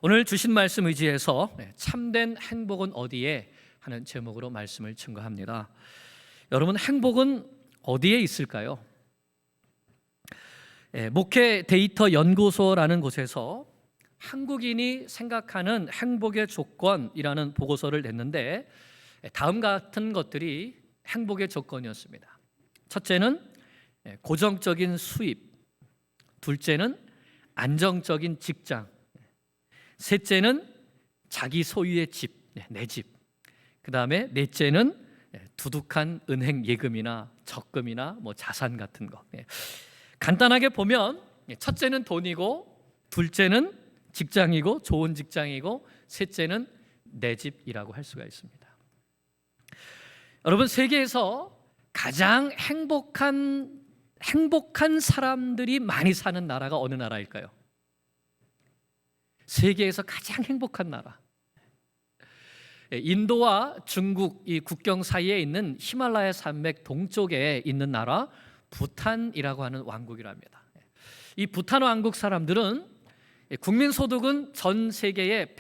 오늘 주신 말씀 의지해서 참된 행복은 어디에 하는 제목으로 말씀을 증거합니다. 여러분, 행복은 어디에 있을까요? 목회 데이터 연구소라는 곳에서 한국인이 생각하는 행복의 조건이라는 보고서를 냈는데 다음 같은 것들이 행복의 조건이었습니다. 첫째는 고정적인 수입, 둘째는 안정적인 직장, 셋째는 자기 소유의 집, 내 집, 그 다음에 넷째는 두둑한 은행 예금이나 적금이나 자산 같은 거. 간단하게 보면 첫째는 돈이고, 둘째는 직장이고, 좋은 직장이고, 셋째는 내 집이라고 할 수가 있습니다. 여러분, 세계에서 가장 행복한 사람들이 많이 사는 나라가 어느 나라일까요? 세계에서 가장 행복한 나라, 인도와 중국 이 국경 사이에 있는 히말라야 산맥 동쪽에 있는 나라 부탄이라고 하는 왕국이랍니다. 이 부탄 왕국 사람들은 국민 소득은 전 세계의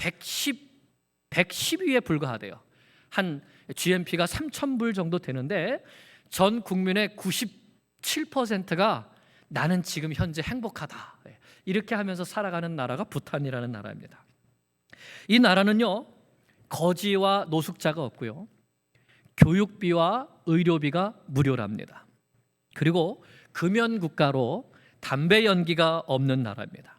110위에 불과하대요. 한 GNP가 3,000불 정도 되는데 전 국민의 97%가 나는 지금 현재 행복하다, 이렇게 하면서 살아가는 나라가 부탄이라는 나라입니다. 이 나라는요, 거지와 노숙자가 없고요, 교육비와 의료비가 무료랍니다. 그리고 금연국가로 담배 연기가 없는 나라입니다.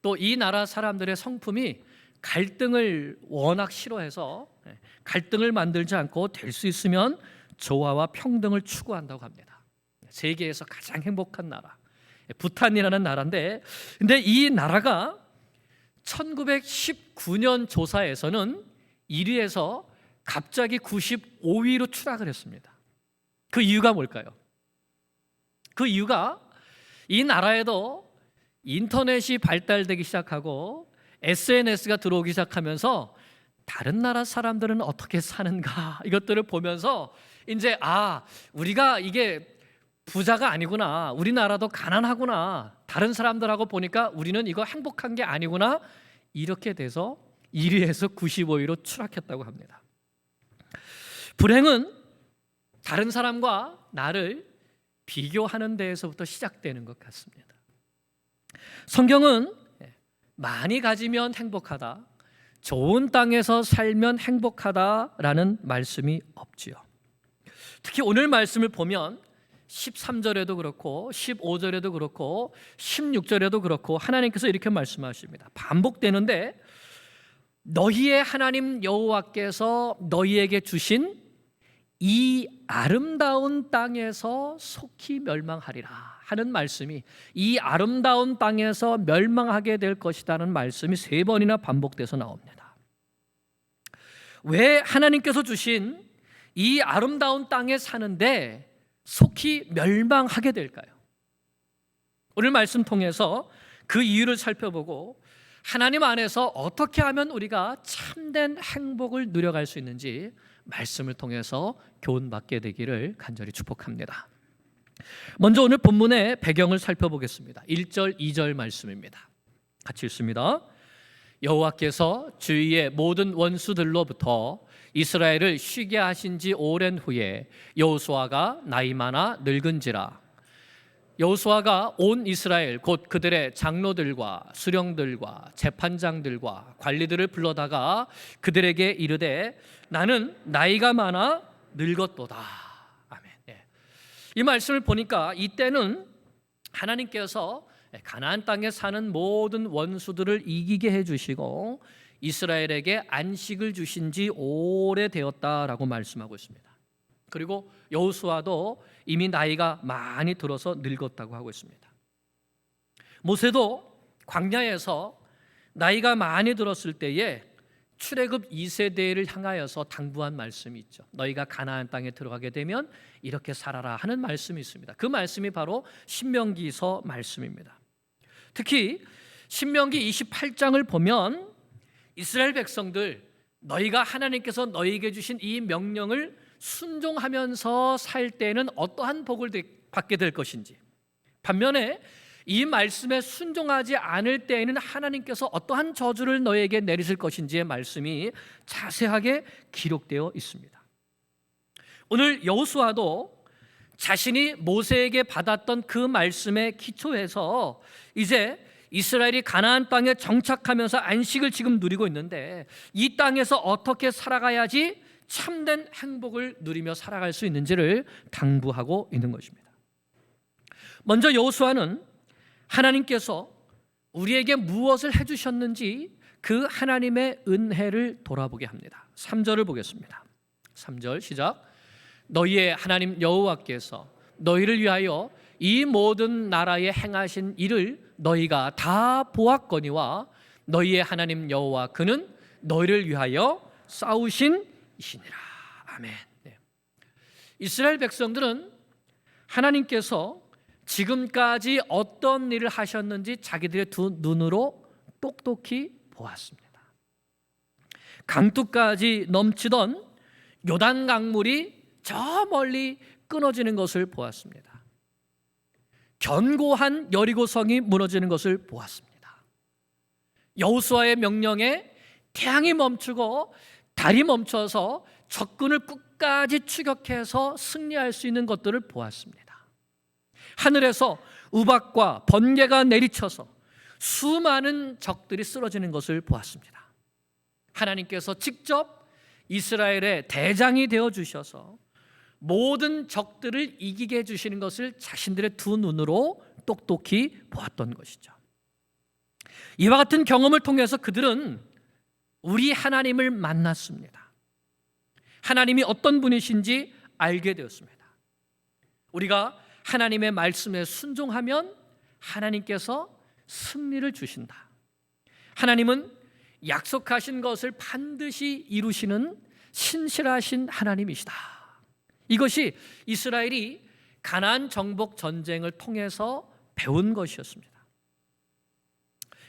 또 이 나라 사람들의 성품이 갈등을 워낙 싫어해서 갈등을 만들지 않고 될 수 있으면 조화와 평등을 추구한다고 합니다. 세계에서 가장 행복한 나라 부탄이라는 나라인데, 근데 이 나라가 1919년 조사에서는 1위에서 갑자기 95위로 추락을 했습니다. 그 이유가 뭘까요? 그 이유가 이 나라에도 인터넷이 발달되기 시작하고 SNS가 들어오기 시작하면서 다른 나라 사람들은 어떻게 사는가, 이것들을 보면서 이제 우리가 이게 부자가 아니구나, 우리나라도 가난하구나, 다른 사람들하고 보니까 우리는 이거 행복한 게 아니구나, 이렇게 돼서 1위에서 95위로 추락했다고 합니다. 불행은 다른 사람과 나를 비교하는 데에서부터 시작되는 것 같습니다. 성경은 많이 가지면 행복하다, 좋은 땅에서 살면 행복하다라는 말씀이 없지요. 특히 오늘 말씀을 보면 13절에도 그렇고 15절에도 그렇고 16절에도 그렇고 하나님께서 이렇게 말씀하십니다. 반복되는데 너희의 하나님 여호와께서 너희에게 주신 이 아름다운 땅에서 속히 멸망하리라 하는 말씀이, 이 아름다운 땅에서 멸망하게 될 것이라는 말씀이 3번이나 반복돼서 나옵니다. 왜 하나님께서 주신 이 아름다운 땅에 사는데 속히 멸망하게 될까요? 오늘 말씀 통해서 그 이유를 살펴보고 하나님 안에서 어떻게 하면 우리가 참된 행복을 누려갈 수 있는지 말씀을 통해서 교훈받게 되기를 간절히 축복합니다. 먼저 오늘 본문의 배경을 살펴보겠습니다. 1절, 2절 말씀입니다. 같이 읽습니다. 여호와께서 주위의 모든 원수들로부터 이스라엘을 쉬게 하신 지 오랜 후에 여호수아가 나이 많아 늙은지라. 여호수아가 온 이스라엘 곧 그들의 장로들과 수령들과 재판장들과 관리들을 불러다가 그들에게 이르되 나는 나이가 많아 늙었도다. 아멘. 이 말씀을 보니까 이때는 하나님께서 가나안 땅에 사는 모든 원수들을 이기게 해주시고 이스라엘에게 안식을 주신 지 오래되었다라고 말씀하고 있습니다. 그리고 여호수아도 이미 나이가 많이 들어서 늙었다고 하고 있습니다. 모세도 광야에서 나이가 많이 들었을 때에 출애굽 2세대를 향하여서 당부한 말씀이 있죠. 너희가 가나안 땅에 들어가게 되면 이렇게 살아라 하는 말씀이 있습니다. 그 말씀이 바로 신명기서 말씀입니다. 특히 신명기 28장을 보면 이스라엘 백성들, 너희가 하나님께서 너희에게 주신 이 명령을 순종하면서 살 때는 어떠한 복을 받게 될 것인지, 반면에 이 말씀에 순종하지 않을 때에는 하나님께서 어떠한 저주를 너에게 내리실 것인지의 말씀이 자세하게 기록되어 있습니다. 오늘 여호수아도 자신이 모세에게 받았던 그 말씀에 기초해서 이제 이스라엘이 가나안 땅에 정착하면서 안식을 지금 누리고 있는데, 이 땅에서 어떻게 살아가야지 참된 행복을 누리며 살아갈 수 있는지를 당부하고 있는 것입니다. 먼저 여호수아는 하나님께서 우리에게 무엇을 해주셨는지 그 하나님의 은혜를 돌아보게 합니다. 3절을 보겠습니다. 3절 시작. 너희의 하나님 여호와께서 너희를 위하여 이 모든 나라에 행하신 일을 너희가 다 보았거니와 너희의 하나님 여호와 그는 너희를 위하여 싸우신 이시니라. 아멘. 네. 이스라엘 백성들은 하나님께서 지금까지 어떤 일을 하셨는지 자기들의 두 눈으로 똑똑히 보았습니다. 강둑까지 넘치던 요단 강물이 저 멀리 끊어지는 것을 보았습니다. 견고한 여리고성이 무너지는 것을 보았습니다. 여호수아의 명령에 태양이 멈추고 달이 멈춰서 적군을 끝까지 추격해서 승리할 수 있는 것들을 보았습니다. 하늘에서 우박과 번개가 내리쳐서 수많은 적들이 쓰러지는 것을 보았습니다. 하나님께서 직접 이스라엘의 대장이 되어 주셔서 모든 적들을 이기게 해주시는 것을 자신들의 두 눈으로 똑똑히 보았던 것이죠. 이와 같은 경험을 통해서 그들은 우리 하나님을 만났습니다. 하나님이 어떤 분이신지 알게 되었습니다. 우리가 하나님의 말씀에 순종하면 하나님께서 승리를 주신다. 하나님은 약속하신 것을 반드시 이루시는 신실하신 하나님이시다. 이것이 이스라엘이 가나안 정복 전쟁을 통해서 배운 것이었습니다.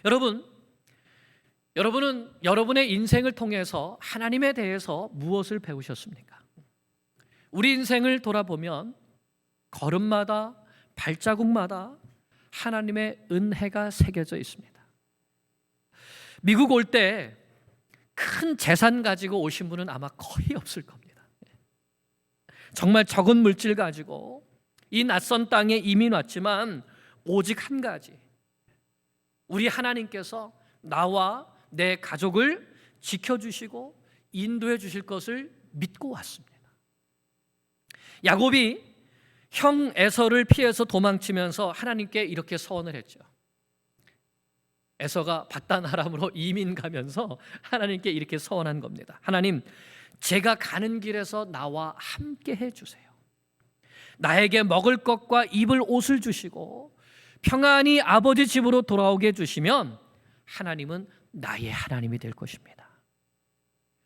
여러분은 여러분의 인생을 통해서 하나님에 대해서 무엇을 배우셨습니까? 우리 인생을 돌아보면 걸음마다 발자국마다 하나님의 은혜가 새겨져 있습니다. 미국 올 때 큰 재산 가지고 오신 분은 아마 거의 없을 겁니다. 정말 적은 물질 가지고 이 낯선 땅에 이민 왔지만 오직 한 가지, 우리 하나님께서 나와 내 가족을 지켜주시고 인도해 주실 것을 믿고 왔습니다. 야곱이 형 에서를 피해서 도망치면서 하나님께 이렇게 서원을 했죠. 에서가 밧단 아람으로 이민 가면서 하나님께 이렇게 서원한 겁니다. 하나님, 제가 가는 길에서 나와 함께 해주세요. 나에게 먹을 것과 입을 옷을 주시고 평안히 아버지 집으로 돌아오게 해주시면 하나님은 나의 하나님이 될 것입니다.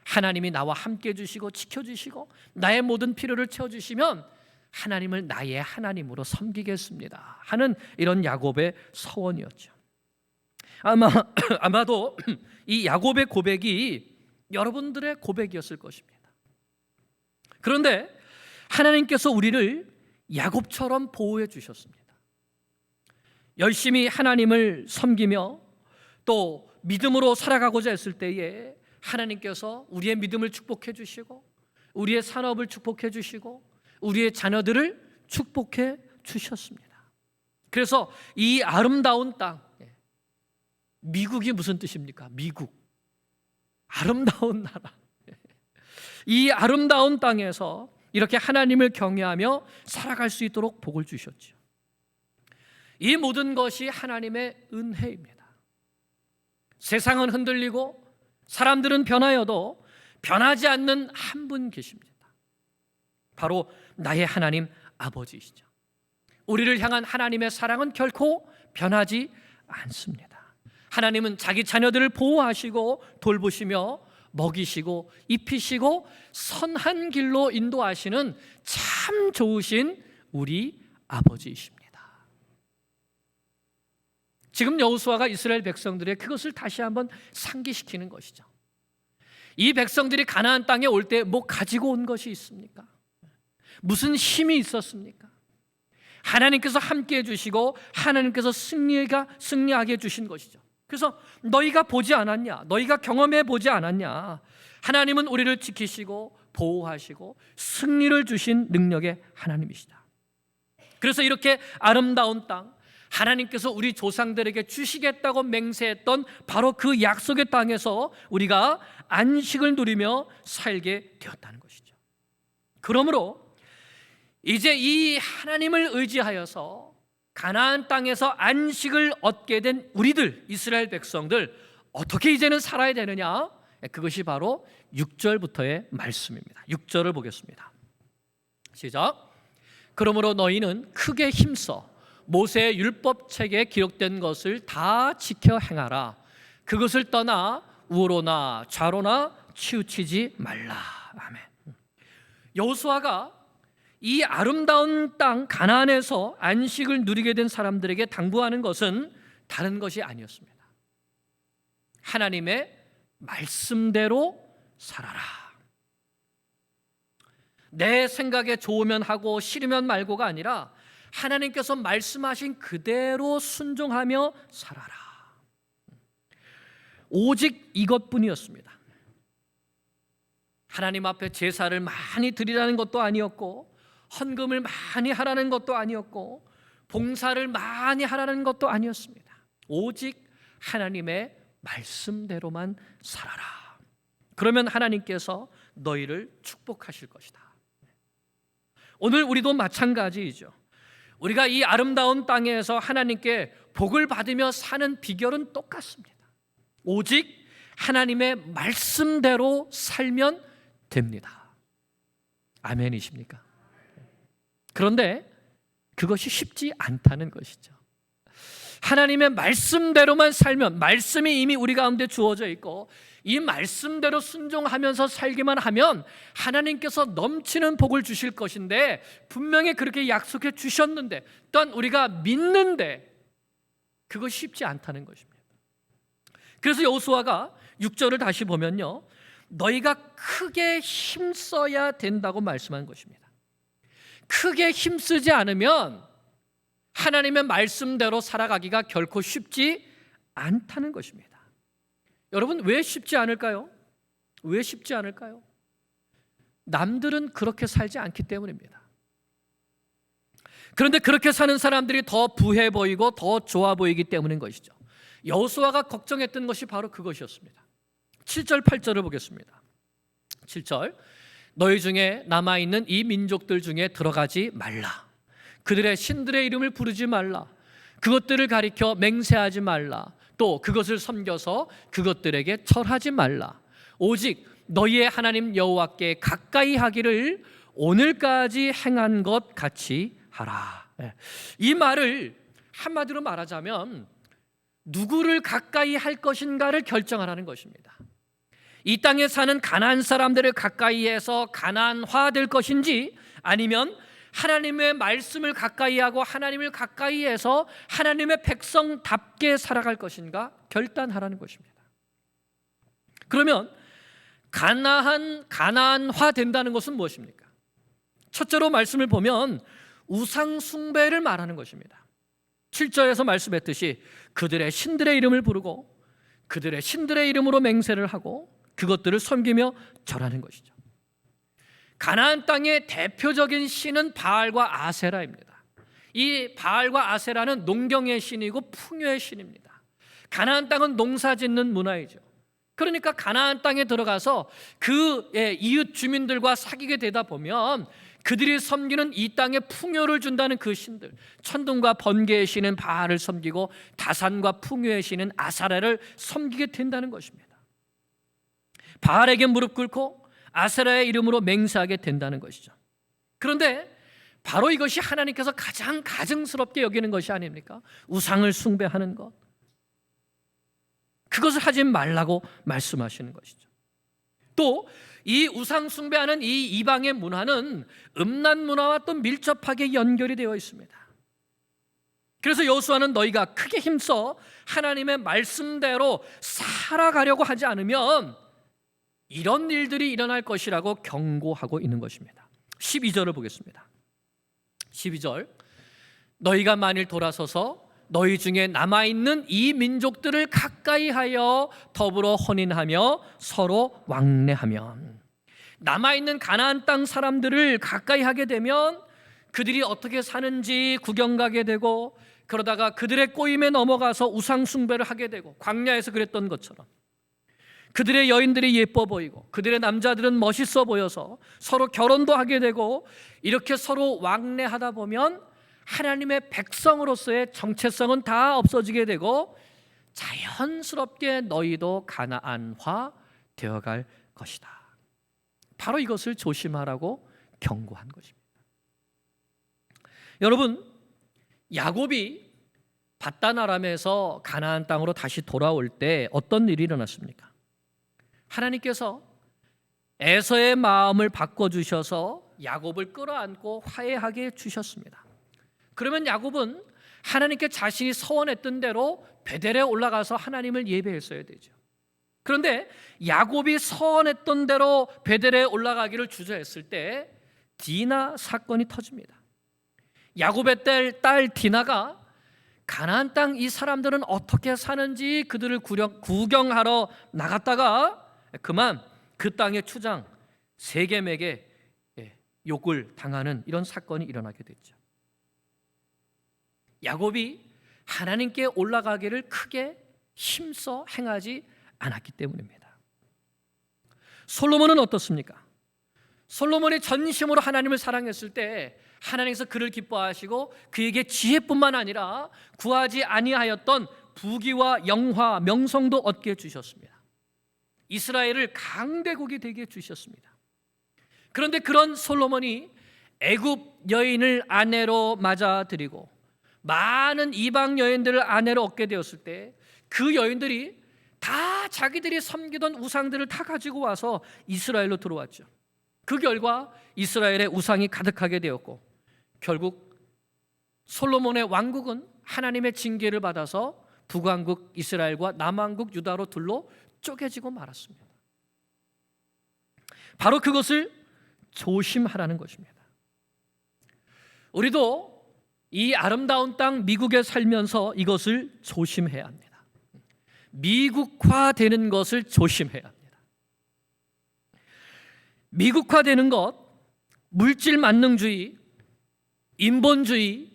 하나님이 나와 함께 해주시고 지켜주시고 나의 모든 필요를 채워주시면 하나님을 나의 하나님으로 섬기겠습니다 하는 이런 야곱의 서원이었죠. 아마도 이 야곱의 고백이 여러분들의 고백이었을 것입니다. 그런데 하나님께서 우리를 야곱처럼 보호해 주셨습니다. 열심히 하나님을 섬기며 또 믿음으로 살아가고자 했을 때에 하나님께서 우리의 믿음을 축복해 주시고 우리의 산업을 축복해 주시고 우리의 자녀들을 축복해 주셨습니다. 그래서 이 아름다운 땅, 미국이 무슨 뜻입니까? 미국, 아름다운 나라. 이 아름다운 땅에서 이렇게 하나님을 경외하며 살아갈 수 있도록 복을 주셨죠. 이 모든 것이 하나님의 은혜입니다. 세상은 흔들리고 사람들은 변하여도 변하지 않는 한 분 계십니다. 바로 나의 하나님 아버지이시죠. 우리를 향한 하나님의 사랑은 결코 변하지 않습니다. 하나님은 자기 자녀들을 보호하시고 돌보시며 먹이시고 입히시고 선한 길로 인도하시는 참 좋으신 우리 아버지이십니다. 지금 여호수아가 이스라엘 백성들의 그것을 다시 한번 상기시키는 것이죠. 이 백성들이 가나안 땅에 올 때 뭐 가지고 온 것이 있습니까? 무슨 힘이 있었습니까? 하나님께서 함께 해주시고 하나님께서 승리하게 해주신 것이죠. 그래서 너희가 보지 않았냐? 너희가 경험해 보지 않았냐? 하나님은 우리를 지키시고 보호하시고 승리를 주신 능력의 하나님이시다. 그래서 이렇게 아름다운 땅, 하나님께서 우리 조상들에게 주시겠다고 맹세했던 바로 그 약속의 땅에서 우리가 안식을 누리며 살게 되었다는 것이죠. 그러므로 이제 이 하나님을 의지하여서 가나안 땅에서 안식을 얻게 된 우리들, 이스라엘 백성들, 어떻게 이제는 살아야 되느냐? 그것이 바로 6절부터의 말씀입니다. 6절을 보겠습니다. 시작. 그러므로 너희는 크게 힘써 모세의 율법책에 기록된 것을 다 지켜 행하라. 그것을 떠나 우로나 좌로나 치우치지 말라. 아멘. 여호수아가 이 아름다운 땅 가나안에서 안식을 누리게 된 사람들에게 당부하는 것은 다른 것이 아니었습니다. 하나님의 말씀대로 살아라. 내 생각에 좋으면 하고 싫으면 말고가 아니라 하나님께서 말씀하신 그대로 순종하며 살아라. 오직 이것뿐이었습니다. 하나님 앞에 제사를 많이 드리라는 것도 아니었고, 헌금을 많이 하라는 것도 아니었고, 봉사를 많이 하라는 것도 아니었습니다. 오직 하나님의 말씀대로만 살아라. 그러면 하나님께서 너희를 축복하실 것이다. 오늘 우리도 마찬가지이죠. 우리가 이 아름다운 땅에서 하나님께 복을 받으며 사는 비결은 똑같습니다. 오직 하나님의 말씀대로 살면 됩니다. 아멘이십니까? 그런데 그것이 쉽지 않다는 것이죠. 하나님의 말씀대로만 살면, 말씀이 이미 우리 가운데 주어져 있고 이 말씀대로 순종하면서 살기만 하면 하나님께서 넘치는 복을 주실 것인데, 분명히 그렇게 약속해 주셨는데, 또한 우리가 믿는데 그것이 쉽지 않다는 것입니다. 그래서 여호수아가 6절을 다시 보면요, 너희가 크게 힘써야 된다고 말씀한 것입니다. 크게 힘쓰지 않으면 하나님의 말씀대로 살아가기가 결코 쉽지 않다는 것입니다. 여러분, 왜 쉽지 않을까요? 왜 쉽지 않을까요? 남들은 그렇게 살지 않기 때문입니다. 그런데 그렇게 사는 사람들이 더 부해 보이고 더 좋아 보이기 때문인 것이죠. 여호수아가 걱정했던 것이 바로 그것이었습니다. 7절 8절을 보겠습니다. 7절. 너희 중에 남아있는 이 민족들 중에 들어가지 말라. 그들의 신들의 이름을 부르지 말라. 그것들을 가리켜 맹세하지 말라. 또 그것을 섬겨서 그것들에게 절하지 말라. 오직 너희의 하나님 여호와께 가까이 하기를 오늘까지 행한 것 같이 하라. 이 말을 한마디로 말하자면 누구를 가까이 할 것인가를 결정하라는 것입니다. 이 땅에 사는 가나안 사람들을 가까이 해서 가나안화 될 것인지, 아니면 하나님의 말씀을 가까이 하고 하나님을 가까이 해서 하나님의 백성답게 살아갈 것인가 결단하라는 것입니다. 그러면 가나안화 된다는 것은 무엇입니까? 첫째로 말씀을 보면 우상 숭배를 말하는 것입니다. 7절에서 말씀했듯이 그들의 신들의 이름을 부르고 그들의 신들의 이름으로 맹세를 하고 그것들을 섬기며 절하는 것이죠. 가나안 땅의 대표적인 신은 바알과 아세라입니다. 이 바알과 아세라는 농경의 신이고 풍요의 신입니다. 가나안 땅은 농사 짓는 문화이죠. 그러니까 가나안 땅에 들어가서 그 이웃 주민들과 사귀게 되다 보면 그들이 섬기는 이 땅에 풍요를 준다는 그 신들, 천둥과 번개의 신은 바알을 섬기고 다산과 풍요의 신은 아세라를 섬기게 된다는 것입니다. 바알에게 무릎 꿇고 아세라의 이름으로 맹세하게 된다는 것이죠. 그런데 바로 이것이 하나님께서 가장 가증스럽게 여기는 것이 아닙니까? 우상을 숭배하는 것, 그것을 하지 말라고 말씀하시는 것이죠. 또 이 우상 숭배하는 이 이방의 문화는 음란 문화와 또 밀접하게 연결이 되어 있습니다. 그래서 여호수아는 너희가 크게 힘써 하나님의 말씀대로 살아가려고 하지 않으면 이런 일들이 일어날 것이라고 경고하고 있는 것입니다. 12절을 보겠습니다. 12절. 너희가 만일 돌아서서 너희 중에 남아있는 이 민족들을 가까이 하여 더불어 혼인하며 서로 왕래하면, 남아있는 가나안 땅 사람들을 가까이 하게 되면 그들이 어떻게 사는지 구경 가게 되고, 그러다가 그들의 꼬임에 넘어가서 우상 숭배를 하게 되고, 광야에서 그랬던 것처럼 그들의 여인들이 예뻐 보이고 그들의 남자들은 멋있어 보여서 서로 결혼도 하게 되고, 이렇게 서로 왕래하다 보면 하나님의 백성으로서의 정체성은 다 없어지게 되고 자연스럽게 너희도 가나안화 되어갈 것이다. 바로 이것을 조심하라고 경고한 것입니다. 여러분, 야곱이 밧단 아람에서 가나안 땅으로 다시 돌아올 때 어떤 일이 일어났습니까? 하나님께서 에서의 마음을 바꿔주셔서 야곱을 끌어안고 화해하게 해주셨습니다. 그러면 야곱은 하나님께 자신이 서원했던 대로 베델에 올라가서 하나님을 예배했어야 되죠. 그런데 야곱이 서원했던 대로 베델에 올라가기를 주저했을 때 디나 사건이 터집니다. 야곱의 딸 디나가 가나안 땅 이 사람들은 어떻게 사는지 그들을 구경하러 나갔다가 그만 그 땅의 추장 세겜에게 욕을 당하는 이런 사건이 일어나게 됐죠. 야곱이 하나님께 올라가기를 크게 힘써 행하지 않았기 때문입니다. 솔로몬은 어떻습니까? 솔로몬이 전심으로 하나님을 사랑했을 때 하나님께서 그를 기뻐하시고 그에게 지혜뿐만 아니라 구하지 아니하였던 부귀와 영화, 명성도 얻게 해주셨습니다. 이스라엘을 강대국이 되게 해주셨습니다. 그런데 그런 솔로몬이 애굽 여인을 아내로 맞아들이고 많은 이방 여인들을 아내로 얻게 되었을 때 그 여인들이 다 자기들이 섬기던 우상들을 다 가지고 와서 이스라엘로 들어왔죠. 그 결과 이스라엘의 우상이 가득하게 되었고 결국 솔로몬의 왕국은 하나님의 징계를 받아서 북왕국 이스라엘과 남왕국 유다로 둘로 쪼개지고 말았습니다. 바로 그것을 조심하라는 것입니다. 우리도 이 아름다운 땅 미국에 살면서 이것을 조심해야 합니다. 미국화되는 것을 조심해야 합니다. 미국화되는 것, 물질 만능주의, 인본주의,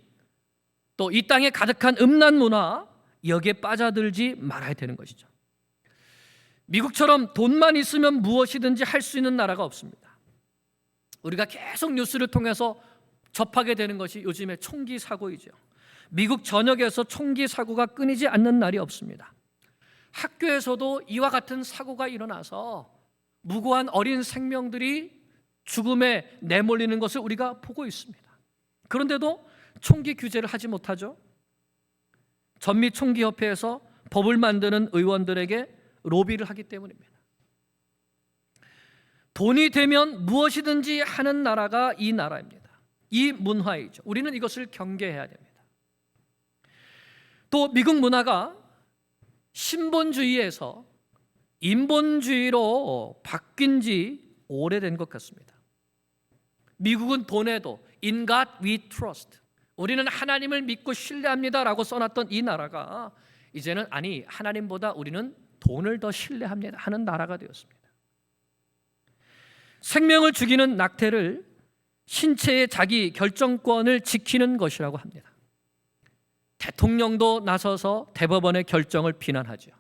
또 이 땅에 가득한 음란 문화, 여기에 빠져들지 말아야 되는 것이죠. 미국처럼 돈만 있으면 무엇이든지 할 수 있는 나라가 없습니다. 우리가 계속 뉴스를 통해서 접하게 되는 것이 요즘의 총기 사고이죠. 미국 전역에서 총기 사고가 끊이지 않는 날이 없습니다. 학교에서도 이와 같은 사고가 일어나서 무고한 어린 생명들이 죽음에 내몰리는 것을 우리가 보고 있습니다. 그런데도 총기 규제를 하지 못하죠. 전미총기협회에서 법을 만드는 의원들에게 로비를 하기 때문입니다. 돈이 되면 무엇이든지 하는 나라가 이 나라입니다. 이 문화이죠. 우리는 이것을 경계해야 됩니다. 또 미국 문화가 신본주의에서 인본주의로 바뀐 지 오래된 것 같습니다. 미국은 돈에도 In God we trust, 우리는 하나님을 믿고 신뢰합니다라고 써놨던 이 나라가 이제는 아니, 하나님보다 우리는 돈을 더 신뢰합니다 하는 나라가 되었습니다. 생명을 죽이는 낙태를 신체의 자기 결정권을 지키는 것이라고 합니다. 대통령도 나서서 대법원의 결정을 비난하죠.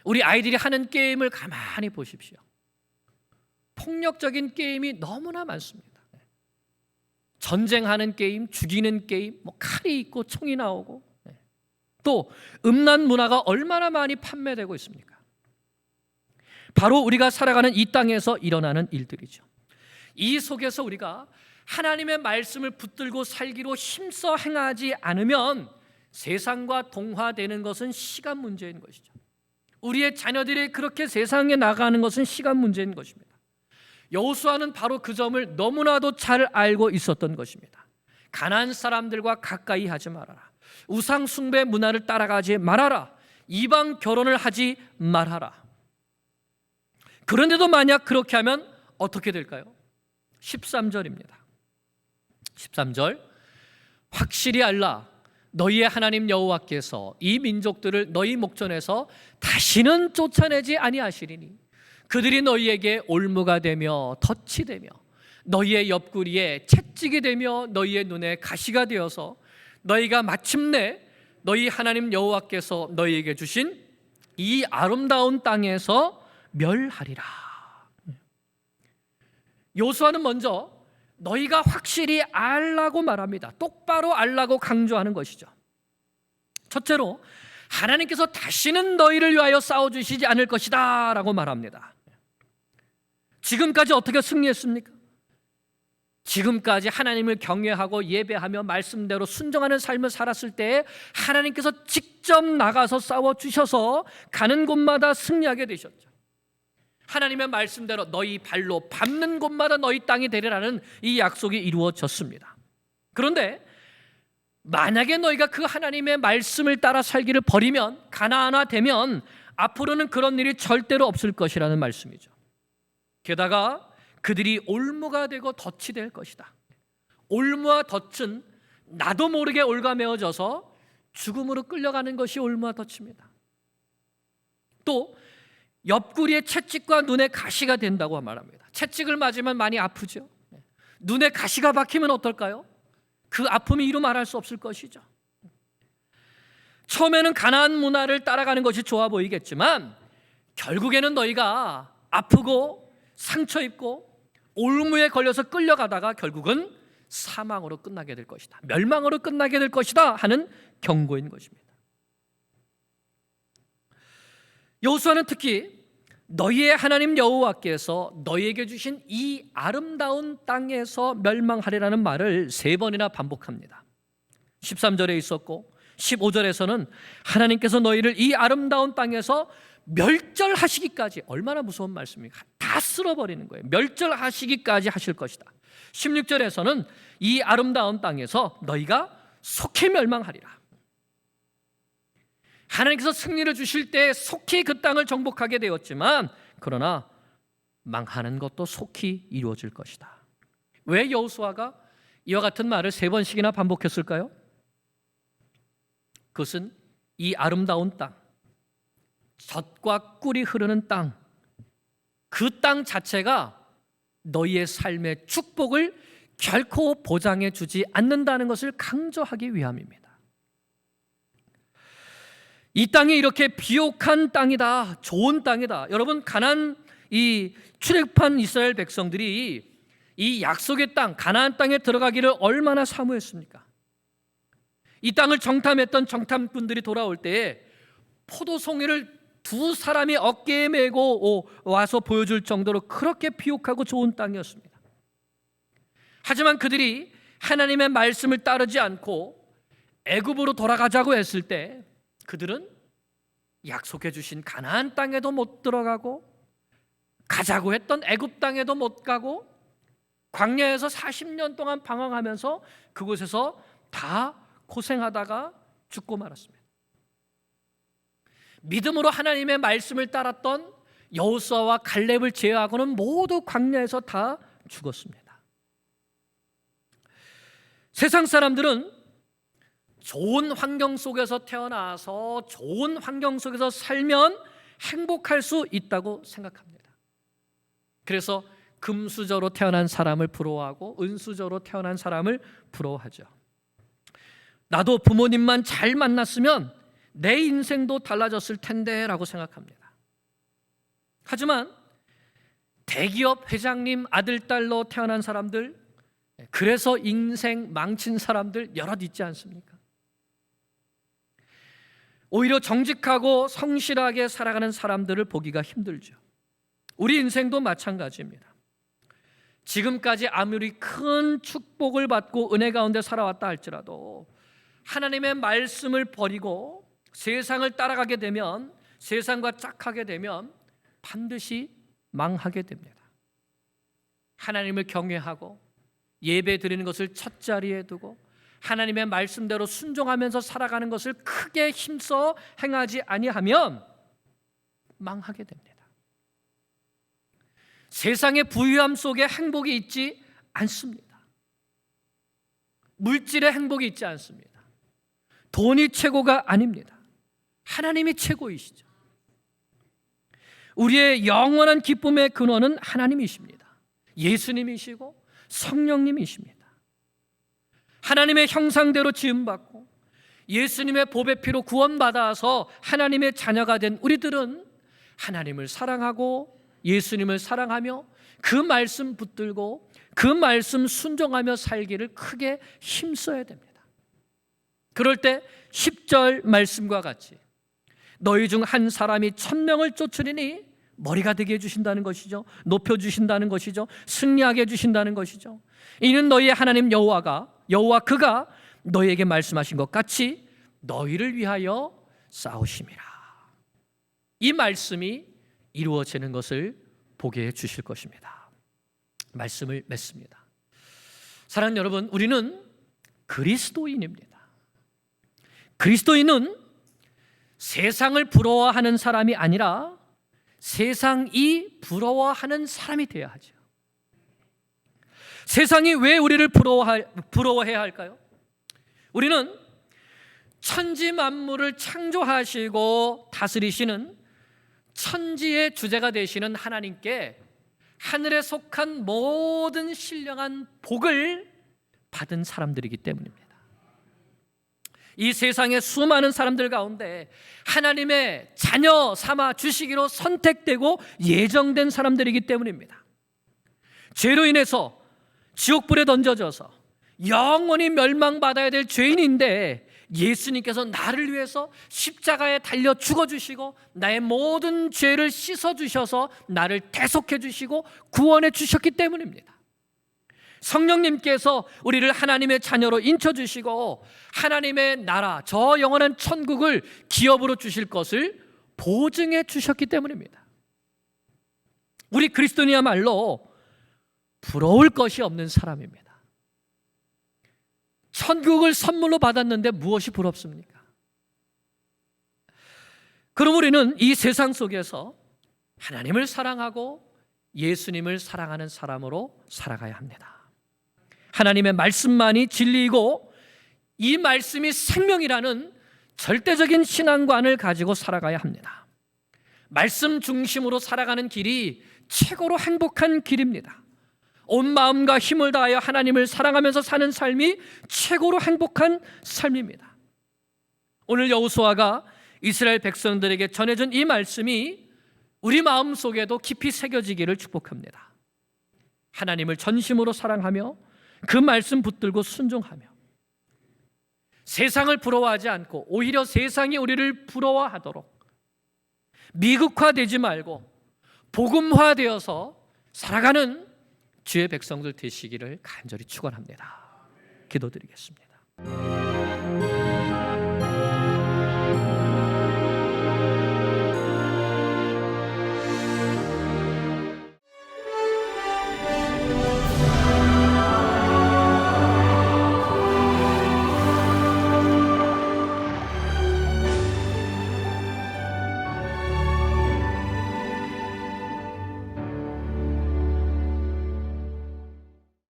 우리 아이들이 하는 게임을 가만히 보십시오. 폭력적인 게임이 너무나 많습니다. 전쟁하는 게임, 죽이는 게임, 칼이 있고 총이 나오고, 또 음란 문화가 얼마나 많이 판매되고 있습니까? 바로 우리가 살아가는 이 땅에서 일어나는 일들이죠. 이 속에서 우리가 하나님의 말씀을 붙들고 살기로 힘써 행하지 않으면 세상과 동화되는 것은 시간 문제인 것이죠. 우리의 자녀들이 그렇게 세상에 나가는 것은 시간 문제인 것입니다. 여호수아는 바로 그 점을 너무나도 잘 알고 있었던 것입니다. 가나안 사람들과 가까이 하지 말아라. 우상 숭배 문화를 따라가지 말아라. 이방 결혼을 하지 말아라. 그런데도 만약 그렇게 하면 어떻게 될까요? 13절입니다. 13절, 확실히 알라. 너희의 하나님 여호와께서 이 민족들을 너희 목전에서 다시는 쫓아내지 아니하시리니 그들이 너희에게 올무가 되며 덫이 되며 너희의 옆구리에 채찍이 되며 너희의 눈에 가시가 되어서 너희가 마침내 너희 하나님 여호와께서 너희에게 주신 이 아름다운 땅에서 멸하리라. 여호수아는 먼저 너희가 확실히 알라고 말합니다. 똑바로 알라고 강조하는 것이죠. 첫째로 하나님께서 다시는 너희를 위하여 싸워주시지 않을 것이다 라고 말합니다. 지금까지 어떻게 승리했습니까? 지금까지 하나님을 경외하고 예배하며 말씀대로 순종하는 삶을 살았을 때 하나님께서 직접 나가서 싸워주셔서 가는 곳마다 승리하게 되셨죠. 하나님의 말씀대로 너희 발로 밟는 곳마다 너희 땅이 되리라는 이 약속이 이루어졌습니다. 그런데 만약에 너희가 그 하나님의 말씀을 따라 살기를 버리면, 가나안화되면 앞으로는 그런 일이 절대로 없을 것이라는 말씀이죠. 게다가 그들이 올무가 되고 덫이 될 것이다. 올무와 덫은 나도 모르게 올가매어져서 죽음으로 끌려가는 것이 올무와 덫입니다. 또 옆구리에 채찍과 눈에 가시가 된다고 말합니다. 채찍을 맞으면 많이 아프죠. 눈에 가시가 박히면 어떨까요? 그 아픔이 이루 말할 수 없을 것이죠. 처음에는 가나안 문화를 따라가는 것이 좋아 보이겠지만 결국에는 너희가 아프고 상처 입고 올무에 걸려서 끌려가다가 결국은 사망으로 끝나게 될 것이다, 멸망으로 끝나게 될 것이다 하는 경고인 것입니다. 여호수아는 특히 너희의 하나님 여호와께서 너희에게 주신 이 아름다운 땅에서 멸망하리라는 말을 3번이나 반복합니다. 13절에 있었고 15절에서는 하나님께서 너희를 이 아름다운 땅에서 멸절하시기까지, 얼마나 무서운 말씀입니까? 다 쓸어버리는 거예요. 멸절하시기까지 하실 것이다. 16절에서는 이 아름다운 땅에서 너희가 속히 멸망하리라. 하나님께서 승리를 주실 때 속히 그 땅을 정복하게 되었지만 그러나 망하는 것도 속히 이루어질 것이다. 왜 여호수아가 이와 같은 말을 3번씩이나 반복했을까요? 그것은 이 아름다운 땅, 젖과 꿀이 흐르는 땅, 그 땅 자체가 너희의 삶의 축복을 결코 보장해 주지 않는다는 것을 강조하기 위함입니다. 이 땅이 이렇게 비옥한 땅이다, 좋은 땅이다. 여러분, 가나안 이 출애굽한 이스라엘 백성들이 이 약속의 땅, 가나안 땅에 들어가기를 얼마나 사모했습니까? 이 땅을 정탐했던 정탐꾼들이 돌아올 때에 포도송이를 2사람이 어깨에 메고 와서 보여줄 정도로 그렇게 비옥하고 좋은 땅이었습니다. 하지만 그들이 하나님의 말씀을 따르지 않고 애굽으로 돌아가자고 했을 때 그들은 약속해 주신 가나안 땅에도 못 들어가고 가자고 했던 애굽 땅에도 못 가고 광야에서 40년 동안 방황하면서 그곳에서 다 고생하다가 죽고 말았습니다. 믿음으로 하나님의 말씀을 따랐던 여호수아와 갈렙을 제외하고는 모두 광야에서 다 죽었습니다. 세상 사람들은 좋은 환경 속에서 태어나서 좋은 환경 속에서 살면 행복할 수 있다고 생각합니다. 그래서 금수저로 태어난 사람을 부러워하고 은수저로 태어난 사람을 부러워하죠. 나도 부모님만 잘 만났으면 내 인생도 달라졌을 텐데 라고 생각합니다. 하지만 대기업 회장님 아들, 딸로 태어난 사람들, 그래서 인생 망친 사람들 여럿 있지 않습니까? 오히려 정직하고 성실하게 살아가는 사람들을 보기가 힘들죠. 우리 인생도 마찬가지입니다. 지금까지 아무리 큰 축복을 받고 은혜 가운데 살아왔다 할지라도 하나님의 말씀을 버리고 세상을 따라가게 되면, 세상과 짝하게 되면 반드시 망하게 됩니다. 하나님을 경외하고 예배 드리는 것을 첫 자리에 두고 하나님의 말씀대로 순종하면서 살아가는 것을 크게 힘써 행하지 아니하면 망하게 됩니다. 세상의 부유함 속에 행복이 있지 않습니다. 물질의 행복이 있지 않습니다. 돈이 최고가 아닙니다. 하나님이 최고이시죠. 우리의 영원한 기쁨의 근원은 하나님이십니다. 예수님이시고 성령님이십니다. 하나님의 형상대로 지음받고 예수님의 보배 피로 구원받아서 하나님의 자녀가 된 우리들은 하나님을 사랑하고 예수님을 사랑하며 그 말씀 붙들고 그 말씀 순종하며 살기를 크게 힘써야 됩니다. 그럴 때 10절 말씀과 같이 너희 중 한 사람이 1000명을 쫓으리니 머리가 되게 해주신다는 것이죠. 높여주신다는 것이죠. 승리하게 해주신다는 것이죠. 이는 너희의 하나님 여호와 그가 너희에게 말씀하신 것 같이 너희를 위하여 싸우심이라. 이 말씀이 이루어지는 것을 보게 해 주실 것입니다. 말씀을 맺습니다. 사랑하는 여러분, 우리는 그리스도인입니다. 그리스도인은 세상을 부러워하는 사람이 아니라 세상이 부러워하는 사람이 되어야 하죠. 세상이 왜 우리를 부러워해야 할까요? 우리는 천지 만물을 창조하시고 다스리시는 천지의 주제가 되시는 하나님께 하늘에 속한 모든 신령한 복을 받은 사람들이기 때문입니다. 이 세상의 수많은 사람들 가운데 하나님의 자녀 삼아 주시기로 선택되고 예정된 사람들이기 때문입니다. 죄로 인해서 지옥불에 던져져서 영원히 멸망받아야 될 죄인인데 예수님께서 나를 위해서 십자가에 달려 죽어주시고 나의 모든 죄를 씻어주셔서 나를 대속해 주시고 구원해 주셨기 때문입니다. 성령님께서 우리를 하나님의 자녀로 인쳐주시고 하나님의 나라, 저 영원한 천국을 기업으로 주실 것을 보증해 주셨기 때문입니다. 우리 그리스도인이야말로 부러울 것이 없는 사람입니다. 천국을 선물로 받았는데 무엇이 부럽습니까? 그럼 우리는 이 세상 속에서 하나님을 사랑하고 예수님을 사랑하는 사람으로 살아가야 합니다. 하나님의 말씀만이 진리이고 이 말씀이 생명이라는 절대적인 신앙관을 가지고 살아가야 합니다. 말씀 중심으로 살아가는 길이 최고로 행복한 길입니다. 온 마음과 힘을 다하여 하나님을 사랑하면서 사는 삶이 최고로 행복한 삶입니다. 오늘 여호수아가 이스라엘 백성들에게 전해준 이 말씀이 우리 마음속에도 깊이 새겨지기를 축복합니다. 하나님을 전심으로 사랑하며 그 말씀 붙들고 순종하며 세상을 부러워하지 않고 오히려 세상이 우리를 부러워하도록 미국화되지 말고 복음화되어서 살아가는 주의 백성들 되시기를 간절히 축원합니다. 기도드리겠습니다.